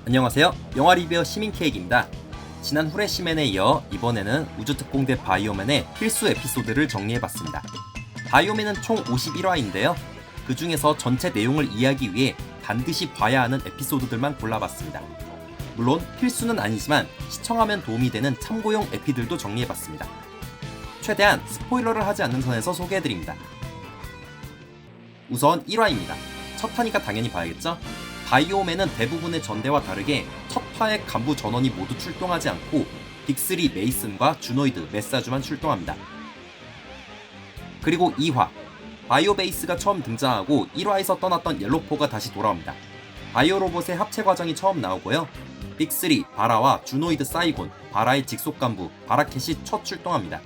안녕하세요. 영화 리뷰어 시민케이크입니다. 지난 후레시맨에 이어 이번에는 우주특공대 바이오맨의 필수 에피소드를 정리해봤습니다. 바이오맨은 총 51화인데요. 그 중에서 전체 내용을 이해하기 위해 반드시 봐야 하는 에피소드들만 골라봤습니다. 물론 필수는 아니지만 시청하면 도움이 되는 참고용 에피들도 정리해봤습니다. 최대한 스포일러를 하지 않는 선에서 소개해드립니다. 우선 1화입니다. 첫 화니까 당연히 봐야겠죠? 바이오맨은 대부분의 전대와 다르게 첫 화의 간부 전원이 모두 출동하지 않고 빅3 메이슨과 주노이드, 메사주만 출동합니다. 그리고 2화 바이오베이스가 처음 등장하고 1화에서 떠났던 옐로포가 다시 돌아옵니다. 바이오로봇의 합체 과정이 처음 나오고요. 빅3, 바라와 주노이드 사이곤, 바라의 직속 간부, 바라켓이 첫 출동합니다.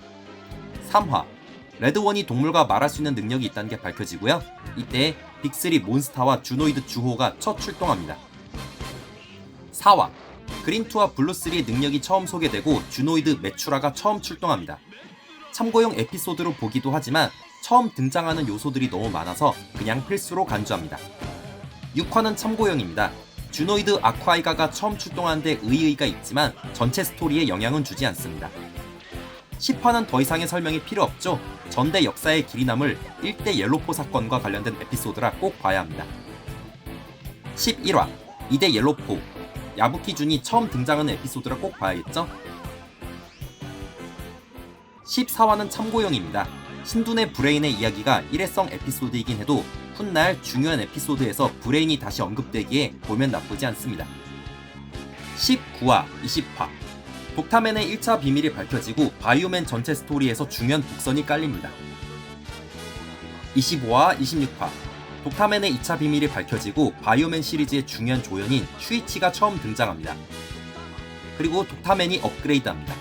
3화 레드원이 동물과 말할 수 있는 능력이 있다는 게 밝혀지고요. 이때 빅3 몬스타와 주노이드 주호가 첫 출동합니다. 4화 그린2와 블루3의 능력이 처음 소개되고 주노이드 메추라가 처음 출동합니다. 참고용 에피소드로 보기도 하지만 처음 등장하는 요소들이 너무 많아서 그냥 필수로 간주합니다. 6화는 참고용입니다. 주노이드 아쿠아이가가 처음 출동하는데 의의가 있지만 전체 스토리에 영향은 주지 않습니다. 10화는 더 이상의 설명이 필요 없죠. 전대 역사의 길이 남을 1대 옐로포 사건과 관련된 에피소드라 꼭 봐야 합니다. 11화 2대 옐로포 야부키 준이 처음 등장하는 에피소드라 꼭 봐야겠죠. 14화는 참고용입니다. 신둔의 브레인의 이야기가 일회성 에피소드이긴 해도 훗날 중요한 에피소드에서 브레인이 다시 언급되기에 보면 나쁘지 않습니다. 19화 20화 독타맨의 1차 비밀이 밝혀지고 바이오맨 전체 스토리에서 중요한 복선이 깔립니다. 25화, 26화 독타맨의 2차 비밀이 밝혀지고 바이오맨 시리즈의 중요한 조연인 슈이치가 처음 등장합니다. 그리고 독타맨이 업그레이드합니다.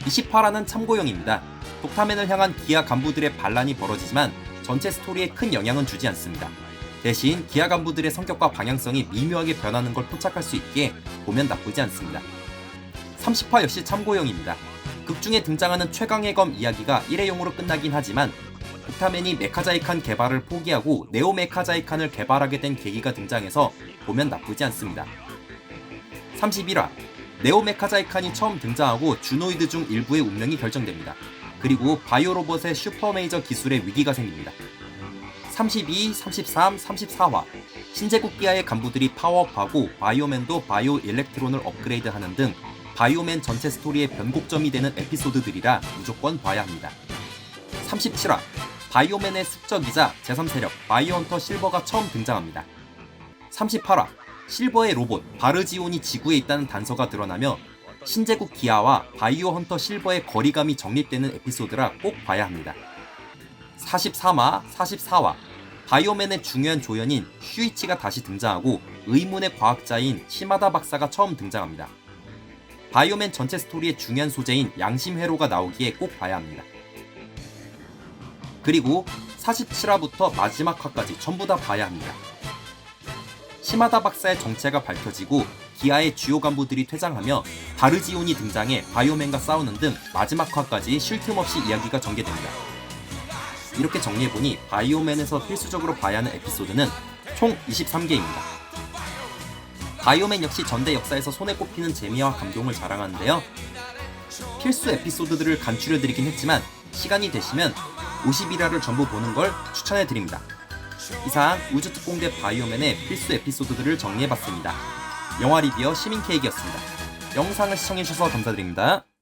28화는 참고용입니다. 독타맨을 향한 기아 간부들의 반란이 벌어지지만 전체 스토리에 큰 영향은 주지 않습니다. 대신 기아 간부들의 성격과 방향성이 미묘하게 변하는 걸 포착할 수 있기에 보면 나쁘지 않습니다. 30화 역시 참고용입니다. 극중에 등장하는 최강의 검 이야기가 1회용으로 끝나긴 하지만 독타맨이 메카자이칸 개발을 포기하고 네오 메카자이칸을 개발하게 된 계기가 등장해서 보면 나쁘지 않습니다. 31화 네오 메카자이칸이 처음 등장하고 주노이드 중 일부의 운명이 결정됩니다. 그리고 바이오로봇의 슈퍼메이저 기술의 위기가 생깁니다. 32, 33, 34화 신제국 기아의 간부들이 파워업하고 바이오맨도 바이오 일렉트론을 업그레이드하는 등 바이오맨 전체 스토리의 변곡점이 되는 에피소드들이라 무조건 봐야 합니다. 37화 바이오맨의 숙적이자 제3세력 바이오헌터 실버가 처음 등장합니다. 38화 실버의 로봇 바르지온이 지구에 있다는 단서가 드러나며 신제국 기아와 바이오헌터 실버의 거리감이 정립되는 에피소드라 꼭 봐야 합니다. 43화, 44화 바이오맨의 중요한 조연인 슈이치가 다시 등장하고 의문의 과학자인 시마다 박사가 처음 등장합니다. 바이오맨 전체 스토리의 중요한 소재인 양심 회로가 나오기에 꼭 봐야 합니다. 그리고 47화부터 마지막 화까지 전부 다 봐야 합니다. 시마다 박사의 정체가 밝혀지고 기아의 주요 간부들이 퇴장하며 바르지온이 등장해 바이오맨과 싸우는 등 마지막 화까지 쉴 틈 없이 이야기가 전개됩니다. 이렇게 정리해보니 바이오맨에서 필수적으로 봐야 하는 에피소드는 총 23개입니다. 바이오맨 역시 전대 역사에서 손에 꼽히는 재미와 감동을 자랑하는데요. 필수 에피소드들을 간추려드리긴 했지만 시간이 되시면 51화를 전부 보는 걸 추천해드립니다. 이상 우주특공대 바이오맨의 필수 에피소드들을 정리해봤습니다. 영화 리뷰어 시민케이크였습니다. 영상을 시청해주셔서 감사드립니다.